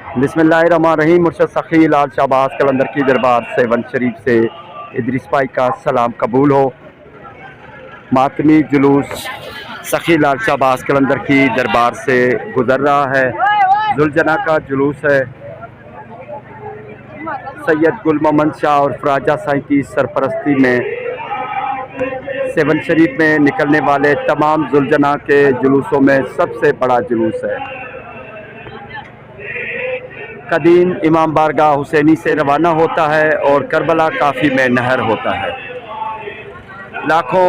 बिस्मिल्लाहिर्रहमानिर्रहीम। मुर्शद सखी लाल शाहबाज कलंदर की दरबार सेवन शरीफ से इदरीस भाई का सलाम कबूल हो। मातमी जुलूस सखी लाल शाहबाज कलंदर की दरबार से गुजर रहा है। जुलजना का जुलूस है। सैयद गुल मोहम्मद शाह और फराजा साईं की सरपरस्ती में सेवन शरीफ में निकलने वाले तमाम जुलजना के जुलूसों में सबसे बड़ा जुलूस है। कदीम इमाम बारगाह हुसैनी से रवाना होता है और करबला काफ़ी में नहर होता है। लाखों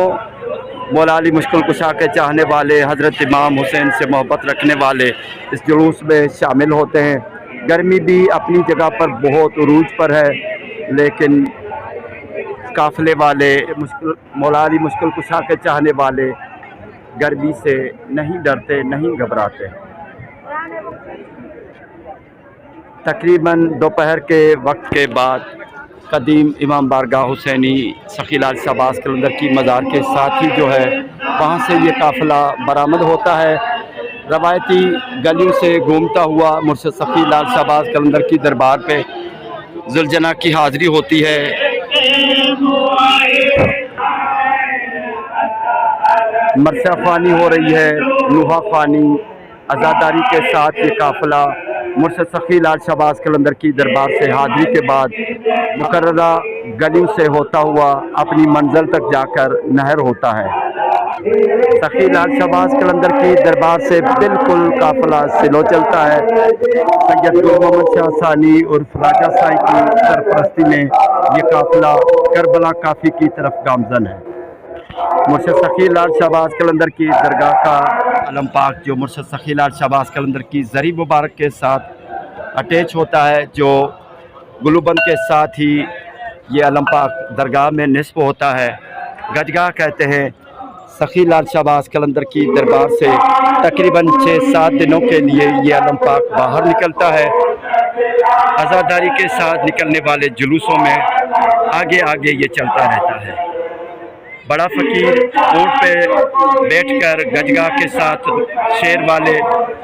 मौला अली मुश्किल कुशा के चाहने वाले, हज़रत इमाम हुसैन से मोहब्बत रखने वाले इस जुलूस में शामिल होते हैं। गर्मी भी अपनी जगह पर बहुत उरूज पर है, लेकिन काफ़िले वाले मौला अली मुश्किल कुशा के चाहने वाले गर्मी से नहीं डरते, नहीं घबराते। तकरीबन दोपहर के वक्त के बाद कदीम इमाम बारगाह हुसैनी सखी लाल शाहबाज कलंदर की मज़ार के साथ ही जो है वहाँ से ये काफ़िला बरामद होता है। रवायती गलियों से घूमता हुआ मुर्शद सखी लाल शाहबाज कलंदर की दरबार पे जुलजना की हाज़िरी होती है। मरसा फ़ानी हो रही है, नुहा फ़ानी। आज़ादारी के साथ ये काफ़िला मुर्शद सखी लाल शाहबाज कलंदर की दरबार से हाज़िरी के बाद मुकर्ररा गलियों से होता हुआ अपनी मंजिल तक जाकर नहर होता है। सखी लाल शाहबाज कलंदर की दरबार से बिल्कुल काफ़िला सिलो चलता है। सैयद गुल मोहम्मद शाह सानी और फराजा साईं की सरपरस्ती में ये काफ़िला करबला काफ़ी की तरफ गामजन है। मुर्शद सखी लाल शाहबाज कलंदर की दरगाह का अलम पाक जो मुर्शद सखी लाल शाहबाज कलंदर की ज़री मुबारक के साथ अटैच होता है, जो गुलूबंद के साथ ही ये अलम पाक दरगाह में निस्ब होता है। गजगाह कहते हैं। सखी लाल शाहबाज कलंदर की दरबार से तकरीबन 6-7 दिनों के लिए ये अलम पाक बाहर निकलता है। आज़ादारी के साथ निकलने वाले जुलूसों में आगे आगे ये चलता रहता है। बड़ा फ़कीर ऊँट पे बैठकर गजगाह के साथ शेर वाले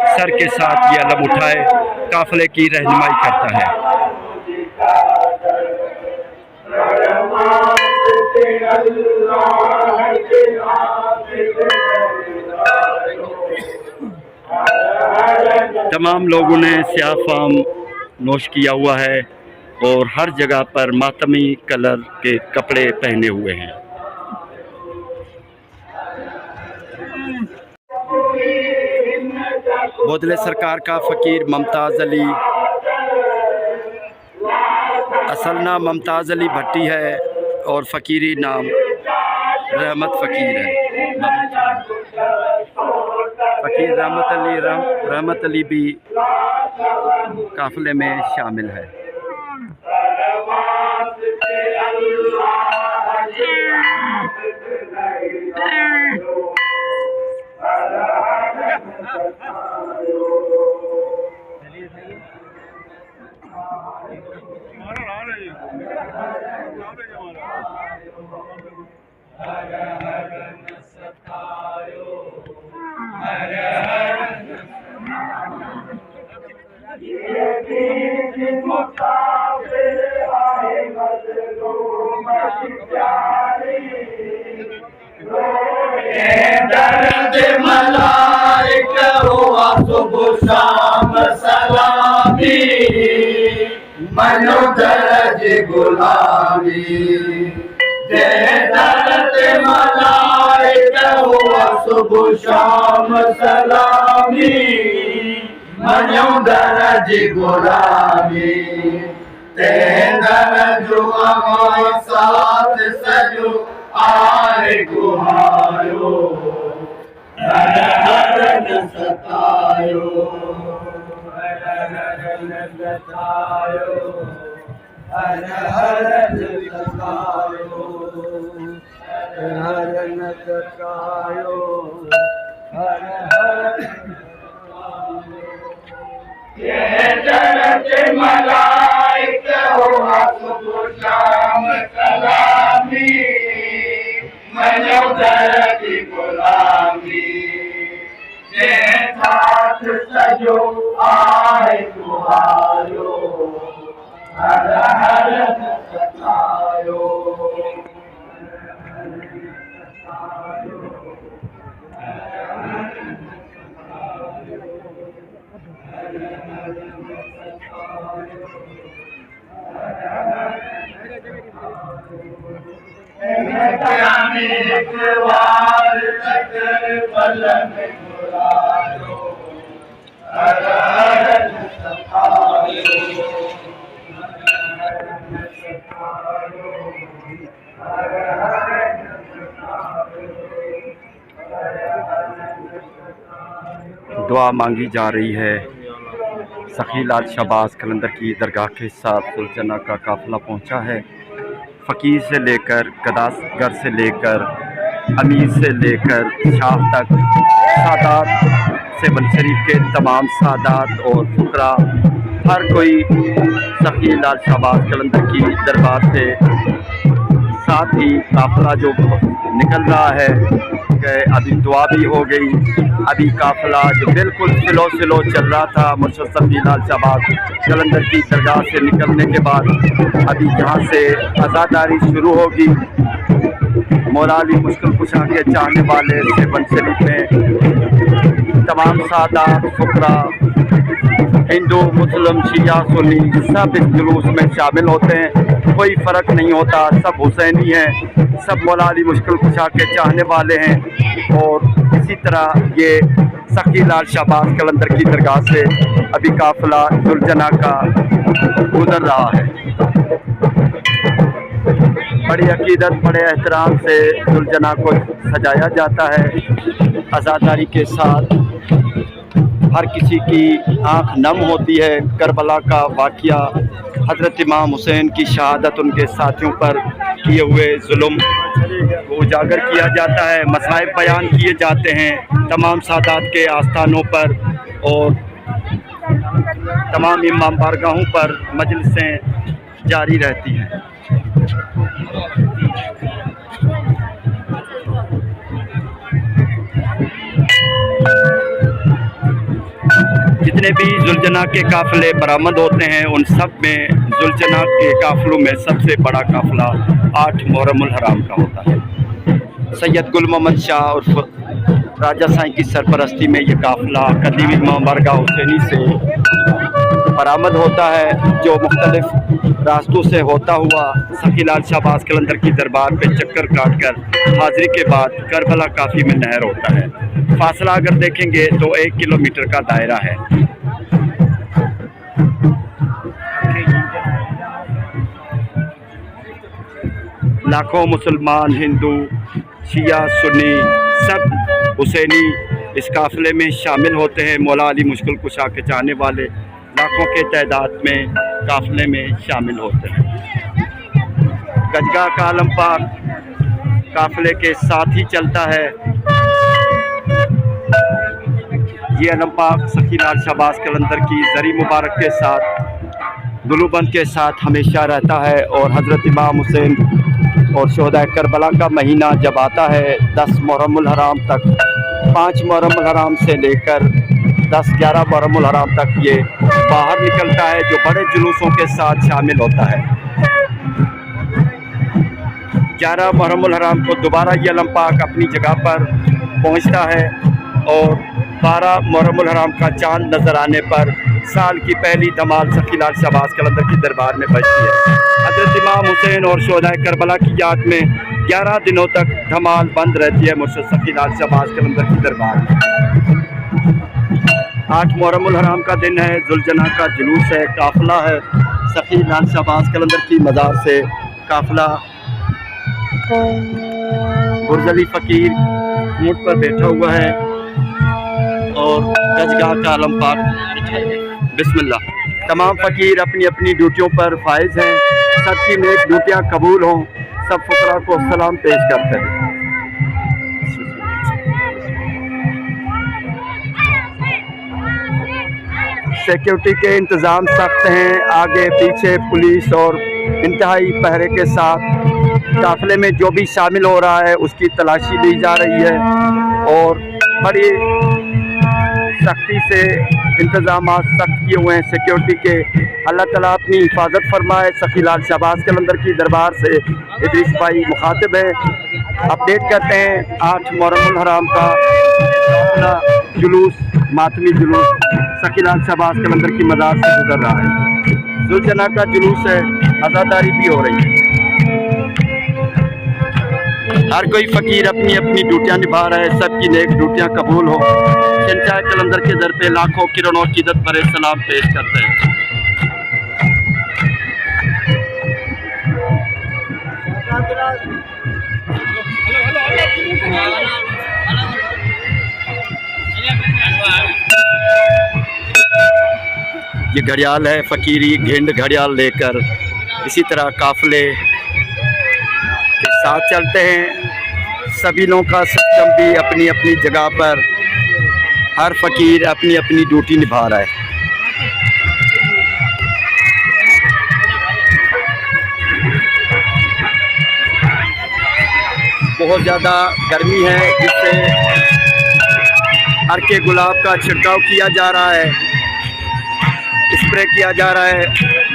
सर के साथ ये अलम उठाए काफ़िले की रहनुमाई करता है। तमाम लोगों ने स्याह फाम नोश किया हुआ है और हर जगह पर मातमी कलर के कपड़े पहने हुए हैं। बोदले सरकार का फ़कीर मुमताज़ अली, असल नाम मुमताज़ अली भट्टी है और फ़कीरी नाम रहमत फ़कीर है। फ़कीर रहमत अली भी काफ़िले में शामिल है। सुबह शाम सलामी मनो दर्द गुलामी जय दर्द मलाइका हुआ सुबह शाम सलामी मनो दर्द गुलामी तेंदर जो हमारे साथ सजो आरे गुहारो हर हर न सतायो हर हर न सतायो हर हर न सतायो हर हर न सतायो हर हर ये जन्नत मलाइका हो सुबह शाम सलामी मनो दर्द गुलामी जे साथ सजो आए तुहार दुआ मांगी जा रही है। सखी लाल शहबाज कलंदर की दरगाह के साथ सुलझना का काफ़िला पहुंचा है। फ़कीर से लेकर गदासगर से लेकर अमीर से लेकर शाह तक, सादात से बन शरीफ के तमाम सादात और फुकरा, हर कोई सखी लाल शहबाज कलंदर की दरबार से, साथ ही काफ़िला जो निकल रहा है कि अभी दुआ भी हो गई। अभी काफ़िला जो बिल्कुल स्लो चल रहा था मुर्शद सखी लाल शहबाज कलंदर की दरगाह से निकलने के बाद, अभी यहाँ से अज़ादारी शुरू होगी। मौला अली मुश्किल कुशा के चाहने वाले से बन शरीफ में तमाम सादात, फुकरा, हिंदू, मुस्लिम, शिया, सुन्नी सब इस जुलूस में शामिल होते हैं। कोई फ़र्क नहीं होता, सब हुसैनी हैं, सब मौला अली मुश्किल कुशा के चाहने वाले हैं। और इसी तरह ये सखी लाल शहबाज कलंदर की दरगाह से अभी काफ़िला सुलझना का गुजर रहा है। बड़ी अकीदत, बड़े एहतराम से सुलझना को सजाया जाता है। आज़ादारी के साथ हर किसी की आँख नम होती है। करबला का वाक़या, हज़रत इमाम हुसैन की शहादत, उनके साथियों पर किए हुए जुल्म को उजागर किया जाता है। मसाइब बयान किए जाते हैं तमाम सादात के आस्थानों पर और तमाम इमाम बारगाहों पर मजलिसें जारी रहती हैं। जितने भी जुलझना के काफ़िले बरामद होते हैं उन सब में जुलझना के काफ़िलों में सबसे बड़ा काफ़िला 8 मुहर्रमुल हराम का होता है। सैयद गुल मोहम्मद शाह और राजा साईं की सरपरस्ती में ये काफ़िला कदीम इमाम बारगाह हुसैनी से बरामद होता है, जो मुख्तलिफ रास्तों से होता हुआ सखी लाल शहबाज कलंदर की दरबार पे चक्कर काट कर हाज़िरी के बाद करबला काफ़ी में नहर होता है। फासला अगर देखेंगे तो 1 किलोमीटर का दायरा है। लाखों मुसलमान, हिंदू, शिया, सुन्नी सब हुसैनी इस काफ़िले में शामिल होते हैं। मौला अली मुश्किल कुशा के चाहने वाले लाखों के तादाद में काफ़िले में शामिल होते हैं। गजगा का आलम पाक काफ़िले के साथ ही चलता है। ये आलम पाक सखी लाल शहबाज कलंदर की ज़री मुबारक के साथ दुलूबंद के साथ हमेशा रहता है। और हज़रत इमाम हुसैन और शोहदा करबला का महीना जब आता है 10 मुहर्रमुल हराम तक, 5 मुहर्रमुल हराम से लेकर 10-11 मुहर्रमुल हराम तक ये बाहर निकलता है, जो बड़े जुलूसों के साथ शामिल होता है। 11 मुहर्रमुल हराम को दोबारा ये आलम पाक अपनी जगह पर पहुंचता है और 12 मुहर्रमुल हराम का चांद नज़र आने पर साल की पहली धमाल सखी लाल शहबाज कलंदर की दरबार में बजती है। हज़रत इमाम हुसैन और शोहदा करबला की याद में 11 दिनों तक धमाल बंद रहती है मुर्शद सखी लाल शहबाज कलंदर की दरबार में। 8 मुहर्रमुल हराम का दिन है, जुलझना का जुलूस है, काफ़िला है। सखी लाल शहबाज कलंदर की मज़ार से काफ़िला बुर्जली फ़कीर ऊँट पर बैठा हुआ है और गजगाह का आलम पाक बिस्मिल्लाह। तमाम फ़कीर अपनी अपनी ड्यूटियों पर फाइज हैं। सबकी नेक ड्यूटियाँ कबूल हों। सब फुकरा को सलाम पेश करते हैं। सिक्योरिटी के इंतज़ाम सख्त हैं। आगे पीछे पुलिस और इंतहाई पहरे के साथ काफ़िले में जो भी शामिल हो रहा है उसकी तलाशी ली जा रही है और बड़ी सख्ती से इंतज़ाम सख्त किए हुए हैं सिक्योरिटी के। अल्लाह ताला अपनी हिफाजत फरमाए। सखी लाल शहबाज कलंदर की दरबार से इदरीस भाई मुखातिब है। अपडेट करते हैं 8 मुहर्रमुल हराम का जुलूस, मातमी जुलूस सखी लाल शहबाज कलंदर की मज़ार से गुजर रहा है। जुलझना का जुलूस है, आज़ादारी भी हो रही है। हर कोई फ़कीर अपनी अपनी ड्यूटियाँ निभा रहा है। सबकी नेक ड्यूटियाँ कबूल हो। शहंशाह कलंदर के दर पे लाखों किरणों की इज़्ज़त भरे सलाम पेश करते हैं। ये घड़ियाल है फ़कीरी घिंड घड़ियाल लेकर इसी तरह काफ़िले के साथ चलते हैं। सभी लोगों का सिस्टम भी अपनी अपनी जगह पर, हर फ़कीर अपनी अपनी ड्यूटी निभा रहा है। बहुत ज़्यादा गर्मी है जिससे अर्के गुलाब का छिड़काव किया जा रहा है, स्प्रे किया जा रहा है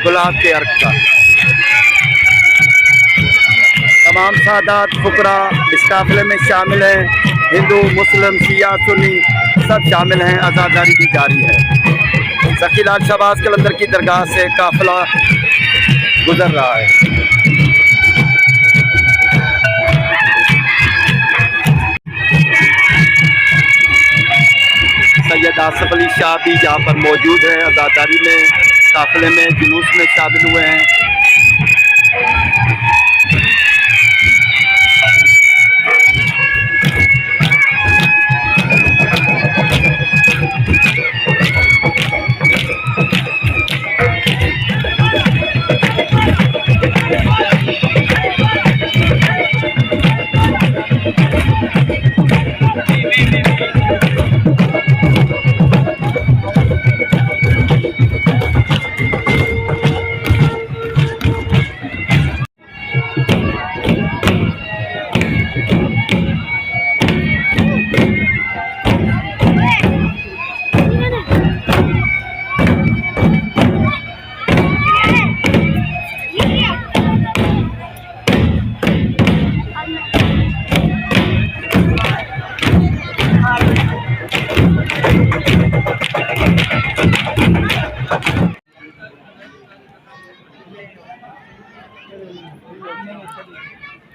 गुलाब के अर्क का। तमाम सादात फुकरा इस काफ़िले में शामिल हैं। हिंदू मुस्लिम शिया सुन्नी सब शामिल हैं। आज़ादारी भी जारी है। सखी लाल शहबाज कलंदर की दरगाह से काफ़िला गुजर रहा है। सैयद आसफ अली शाह भी यहाँ पर मौजूद है। आज़ादारी में काफ़िले में जुलूस में शामिल हुए हैं।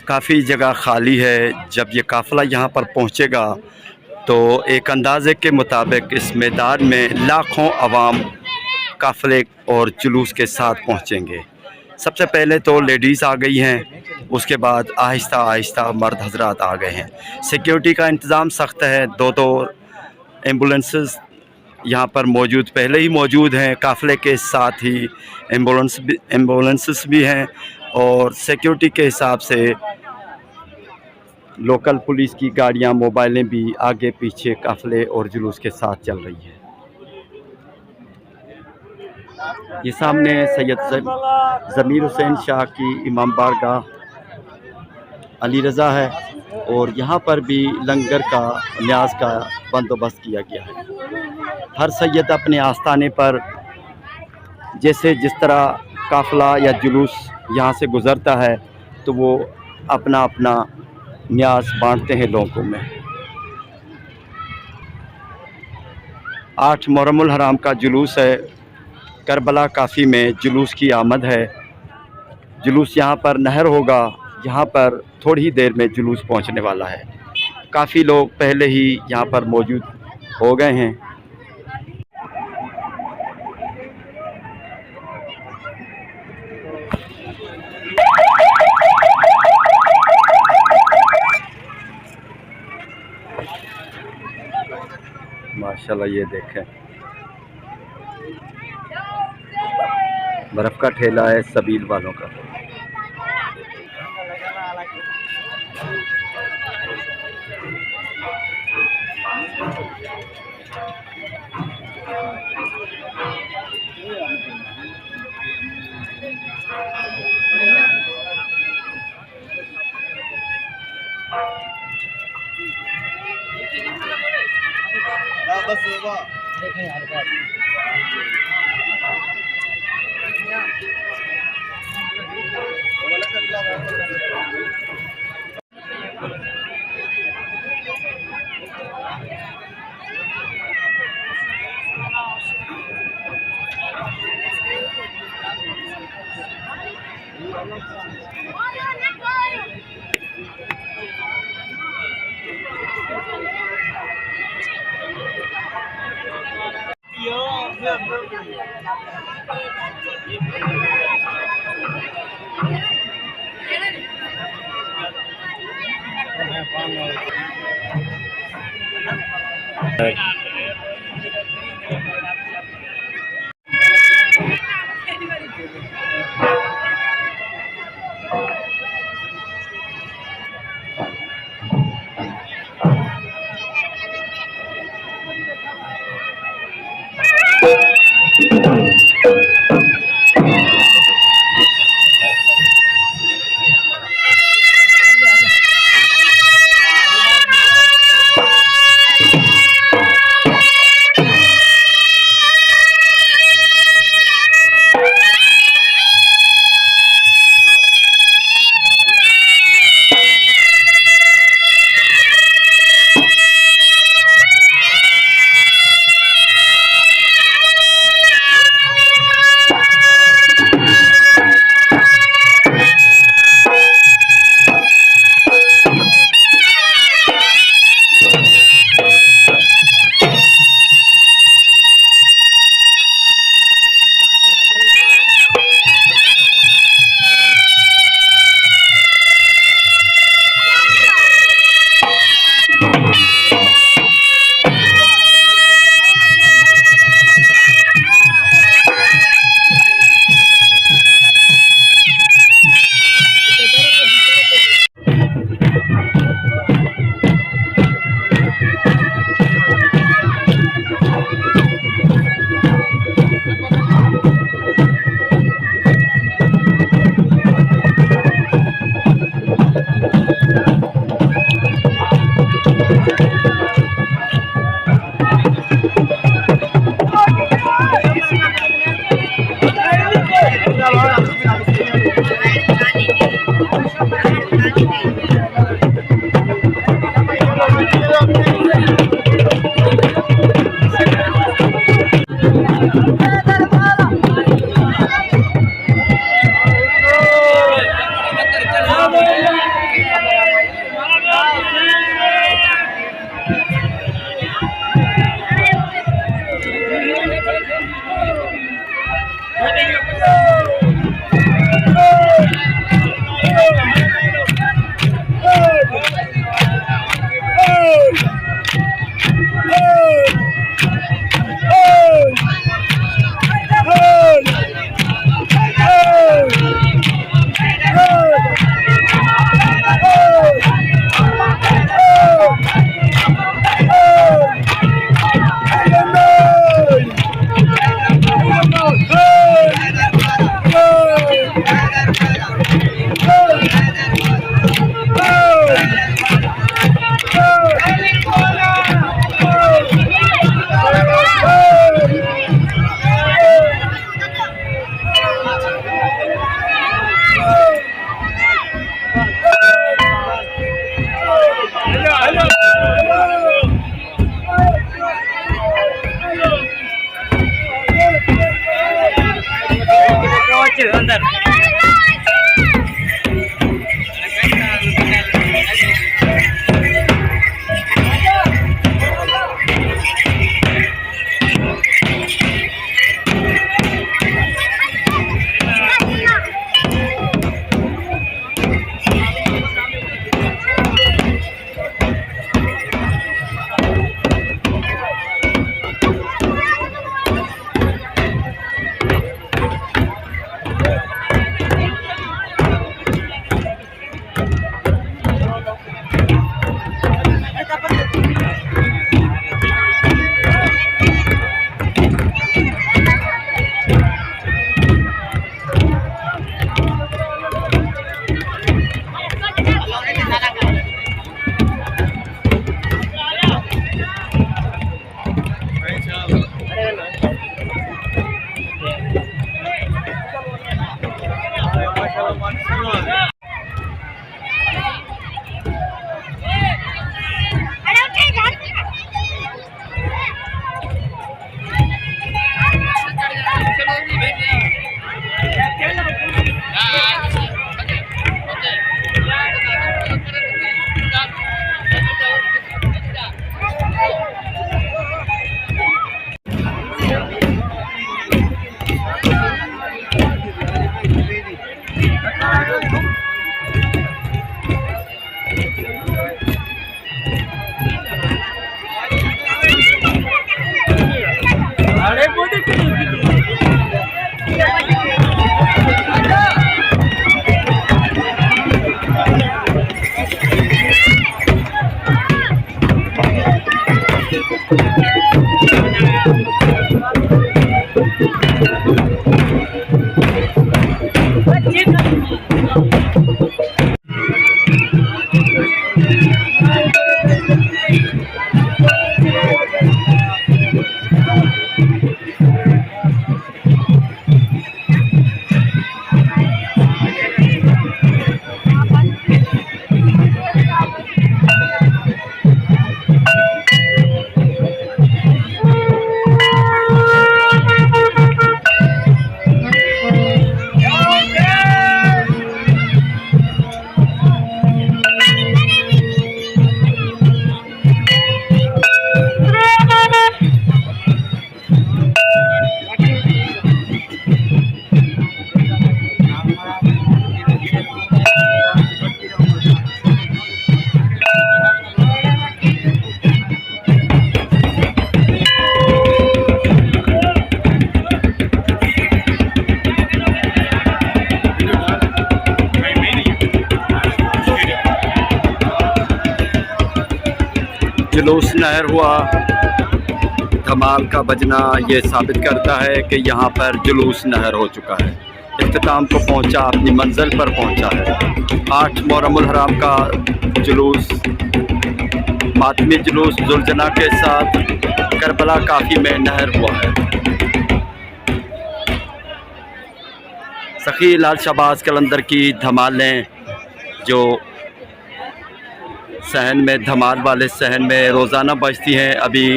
काफ़ी जगह खाली है। जब ये काफ़िला यहाँ पर पहुँचेगा तो एक अंदाज़े के मुताबिक इस मैदान में लाखों अवाम काफ़िले और जुलूस के साथ पहुँचेंगे। सबसे पहले तो लेडीज़ आ गई हैं, उसके बाद आहिस्ता आहिस्ता मर्द हजरात आ गए हैं। सिक्योरिटी का इंतज़ाम सख्त है। दो एम्बुलेंसेस यहाँ पर मौजूद पहले ही मौजूद हैं। काफ़िले के साथ ही एम्बुलेंसेस भी हैं और सिक्योरिटी के हिसाब से लोकल पुलिस की गाड़ियाँ, मोबाइलें भी आगे पीछे काफ़िले और जुलूस के साथ चल रही हैं। ये सामने सैयद ज़मीर हुसैन शाह की इमाम बारगाह अली रज़ा है और यहाँ पर भी लंगर का न्याज का बंदोबस्त किया गया है। हर सैयद अपने आस्थाने पर जैसे जिस तरह काफ़िला या जुलूस यहाँ से गुज़रता है तो वो अपना अपना न्याज बांटते हैं लोगों में। 8 मुहर्रमुल हराम का जुलूस है। करबला काफ़ी में जुलूस की आमद है। जुलूस यहाँ पर नहर होगा, यहाँ पर थोड़ी ही देर में जुलूस पहुँचने वाला है। काफ़ी लोग पहले ही यहाँ पर मौजूद हो गए हैं। माशाल्लाह ये देखें, बर्फ़ का ठेला है सबील वालों का। जुलूस नहर हुआ, धमाल का बजना ये साबित करता है कि यहाँ पर जुलूस नहर हो चुका है, इख्तिताम को पहुँचा, अपनी मंजिल पर पहुँचा है। 8 मुहर्रमुल हराम का जुलूस, मातमी जुलूस जुलजना के साथ करबला काफ़ी में नहर हुआ है। सखी लाल शहबाज कलंदर की धमालें जो सहन में, धमाल वाले सहन में रोज़ाना बजती हैं। अभी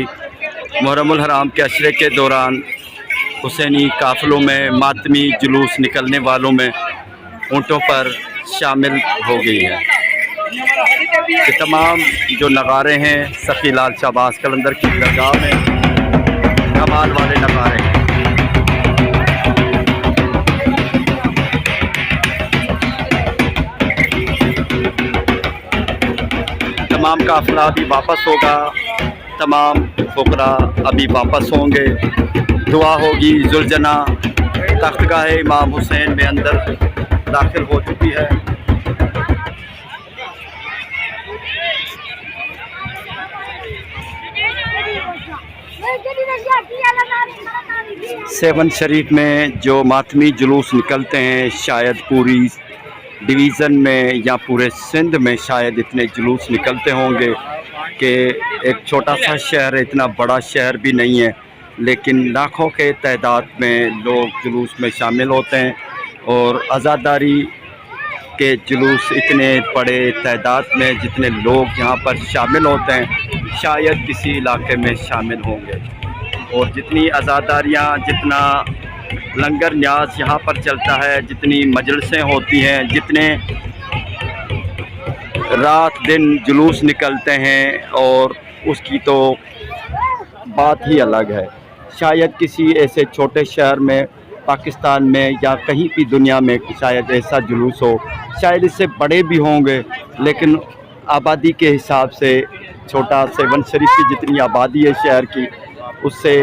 मुहर्रमुल हराम के अशरे के दौरान हुसैनी काफ़िलों में, मातमी जुलूस निकलने वालों में ऊँटों पर शामिल हो गई हैं। ये तमाम जो नगारे हैं सखी लाल शहबाज कलंदर की दरगाह में धमाल वाले नगारे हैं। तमाम काफ़िला अभी वापस होगा, तमाम फुकरा अभी वापस होंगे। दुआ होगी। जुलजना तख्तगाह इमाम हुसैन में अंदर दाखिल हो चुकी है। सेवन शरीफ में जो मातमी जुलूस निकलते हैं, शायद पूरी डिवीज़न में या पूरे सिंध में शायद इतने जुलूस निकलते होंगे कि एक छोटा सा शहर, इतना बड़ा शहर भी नहीं है, लेकिन लाखों के तादाद में लोग जुलूस में शामिल होते हैं। और आज़ादारी के जुलूस इतने बड़े तादाद में जितने लोग यहाँ पर शामिल होते हैं शायद किसी इलाके में शामिल होंगे। और जितनी आज़ादारियाँ, जितना लंगर न्याज यहाँ पर चलता है, जितनी मजलिसें होती हैं, जितने रात दिन जुलूस निकलते हैं, और उसकी तो बात ही अलग है। शायद किसी ऐसे छोटे शहर में, पाकिस्तान में या कहीं भी दुनिया में शायद ऐसा जुलूस हो, शायद इससे बड़े भी होंगे, लेकिन आबादी के हिसाब से छोटा, सेवन शरीफ की जितनी आबादी है शहर की, उससे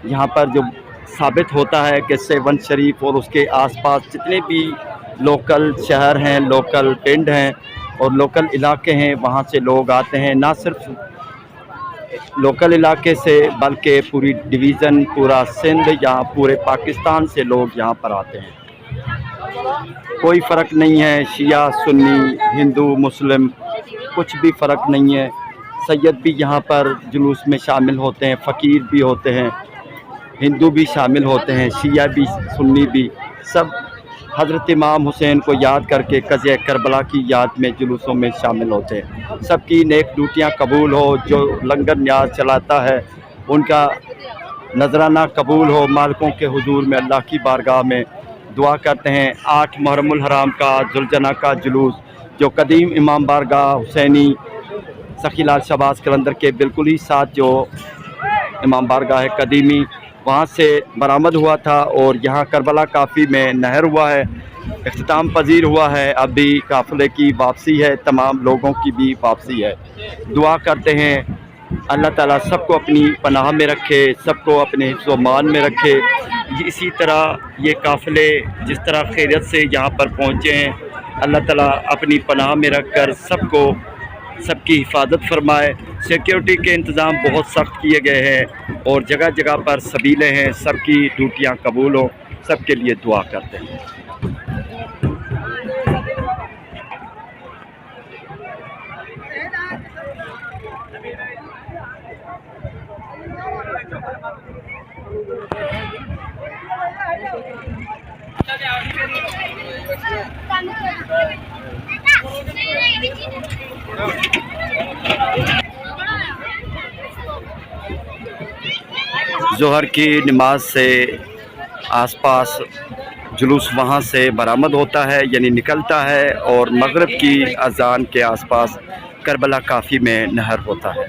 यहाँ पर जो साबित होता है कि सेवन शरीफ और उसके आसपास जितने भी लोकल शहर हैं, लोकल पिंड हैं और लोकल इलाके हैं, वहाँ से लोग आते हैं। ना सिर्फ लोकल इलाके से बल्कि पूरी डिवीज़न, पूरा सिंध या पूरे पाकिस्तान से लोग यहाँ पर आते हैं। कोई फ़र्क नहीं है, शिया सुन्नी, हिंदू मुस्लिम, कुछ भी फ़र्क नहीं है। सैयद भी यहाँ पर जुलूस में शामिल होते हैं, फ़कीर भी होते हैं, हिंदू भी शामिल होते हैं, शिया भी सुन्नी भी, सब हज़रत इमाम हुसैन को याद करके क़ज़े करबला की याद में जुलूसों में शामिल होते हैं। सबकी नेक ड्यूटियाँ कबूल हो, जो लंगर न्याज चलाता है उनका नजराना कबूल हो। मालिकों के हुजूर में, अल्लाह की बारगाह में दुआ करते हैं। 8 मुहर्रमुल हराम का जुलजना का जुलूस जो कदीम इमाम बारगाह हुसैनी सखी लाल शहबाज कलंदर के बिल्कुल ही साथ जो इमाम बारगाह है कदीमी, वहाँ से बरामद हुआ था और यहाँ करबला काफ़ी में नहर हुआ है, इख्तिताम पजीर हुआ है। अभी काफ़िले की वापसी है, तमाम लोगों की भी वापसी है। दुआ करते हैं अल्लाह ताला सबको अपनी पनाह में रखे, सबको अपने हिफ्ज़ व मान में रखे। इसी तरह ये काफ़िले जिस तरह खैरियत से यहाँ पर पहुँचे हैं, अल्लाह ताला अपनी पनाह में रख कर सबको, सबकी हिफाजत फरमाए। सिक्योरिटी के इंतज़ाम बहुत सख्त किए गए हैं और जगह जगह पर सबीले हैं, सबकी ड्यूटियाँ कबूल हों, सबके लिए दुआ करते हैं। ज़ोहर की नमाज से आसपास जुलूस वहाँ से बरामद होता है, यानी निकलता है, और मगरिब की अज़ान के आसपास करबला काफ़ी में नहर होता है।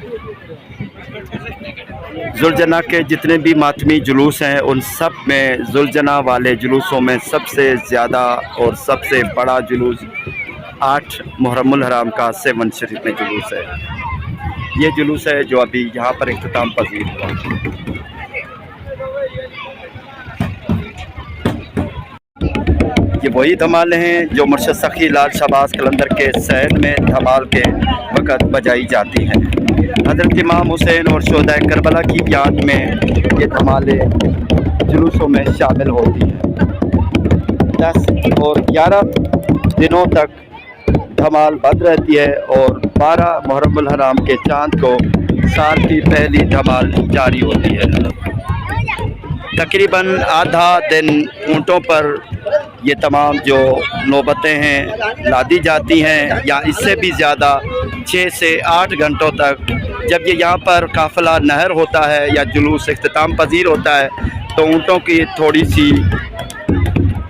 जुलजना के जितने भी मातमी जुलूस हैं उन सब में, जुलजना वाले जुलूसों में सबसे ज़्यादा और सबसे बड़ा जुलूस 8 मुहर्रमुल हराम का सेवन शरीफ में जुलूस है। ये जुलूस है जो अभी यहाँ पर इख्तिताम पजीर हुआ। ये वही धमालें हैं जो मुर्शिद सखी लाल शहबाज कलंदर के सहन में धमाल के वक़्त बजाई जाती हैं। हज़रत इमाम हुसैन और शोहदाए करबला की याद में ये धमालें जुलूसों में शामिल होती हैं। 10 और 11 दिनों तक धमाल बंद रहती है और 12 मुहर्रमुल हराम के चांद को साल की पहली धमाल जारी होती है। तकरीबन आधा दिन ऊँटों पर ये तमाम जो नौबतें हैं लादी जाती हैं, या इससे भी ज़्यादा 6 से 8 घंटों तक। जब ये यहाँ पर काफ़िला नहर होता है या जुलूस इख्तिताम पजीर होता है तो ऊँटों की थोड़ी सी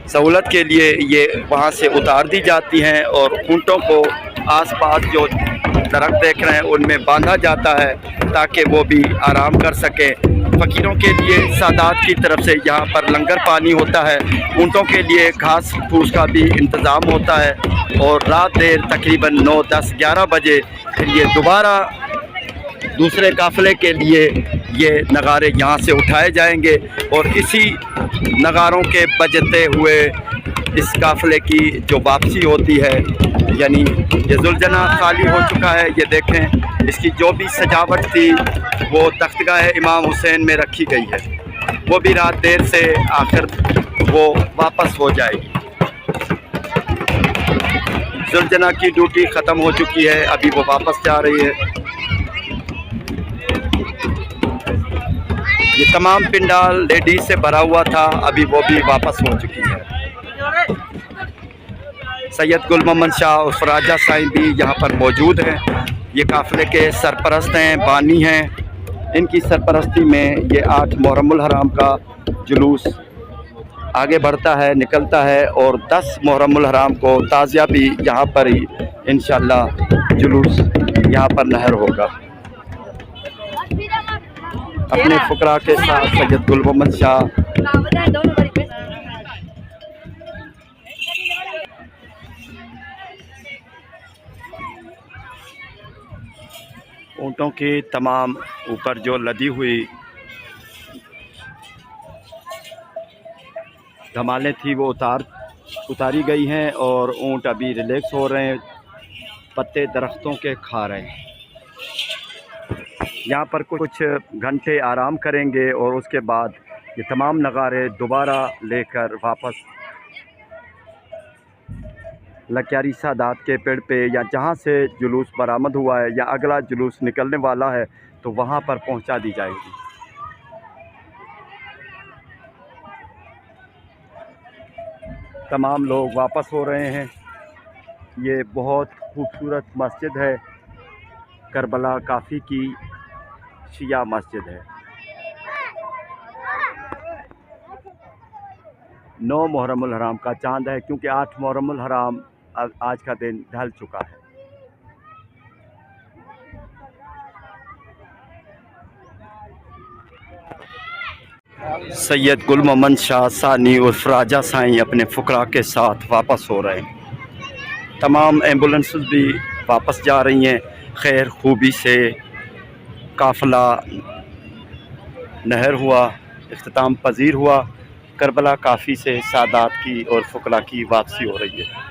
सहूलत के लिए ये वहाँ से उतार दी जाती हैं और ऊँटों को आसपास जो दरख्त देख रहे हैं उनमें बांधा जाता है ताकि वो भी आराम कर सकें। फ़कीरों के लिए सादात की तरफ से यहाँ पर लंगर पानी होता है, ऊँटों के लिए घास फूस का भी इंतज़ाम होता है और रात देर तकरीबन 9, 10, 11 बजे फिर ये दोबारा दूसरे काफ़िले के लिए ये नगारे यहाँ से उठाए जाएंगे और इसी नगारों के बजते हुए इस काफ़िले की जो वापसी होती है, यानी ये जुलजना खाली हो चुका है। ये देखें, इसकी जो भी सजावट थी वो तख्तगाह इमाम हुसैन में रखी गई है, वो भी रात देर से आखिर वो वापस हो जाएगी। जुलजना की ड्यूटी ख़त्म हो चुकी है, अभी वो वापस जा रही है। ये तमाम पिंडाल लेडीज से भरा हुआ था, अभी वो भी वापस हो चुकी है। सैयद गुल मोहम्मद शाह और ख्वाजा साईं भी यहाँ पर मौजूद हैं। ये काफ़िले के सरपरस्त हैं, बानी हैं। इनकी सरपरस्ती में ये 8 मुहर्रमुल हराम का जुलूस आगे बढ़ता है, निकलता है और 10 मुहर्रमुल हराम को ताज़िया भी यहाँ पर ही इंशाअल्लाह जुलूस यहाँ पर नहर होगा। अपने फुकरा के साथ सैयद गुल मोहम्मद शाह ऊँटों के तमाम ऊपर जो लदी हुई धमालें थी वो उतारी गई हैं और ऊँट अभी रिलैक्स हो रहे हैं, पत्ते दरख्तों के खा रहे हैं। यहाँ पर कुछ घंटे आराम करेंगे और उसके बाद ये तमाम नगारे दोबारा लेकर वापस लक्यारी सादात के पेड़ पे या जहाँ से जुलूस बरामद हुआ है या अगला जुलूस निकलने वाला है तो वहाँ पर पहुँचा दी जाएगी। तमाम लोग वापस हो रहे हैं। ये बहुत खूबसूरत मस्जिद है, करबला काफ़ी की शिया मस्जिद है। 9 मुहर्रमुल हराम का चांद है क्योंकि 8 मुहर्रमुल हराम आज का दिन ढल चुका है। सैयद गुल मोहम्मद शाह सानी और ख्वाजा साईं अपने फुकरा के साथ वापस हो रहे हैं। तमाम एम्बुलेंस भी वापस जा रही हैं। खैर खूबी से काफ़िला नहर हुआ, इख्तिताम पजीर हुआ। करबला काफ़ी से सादात की और फुकरा की वापसी हो रही है।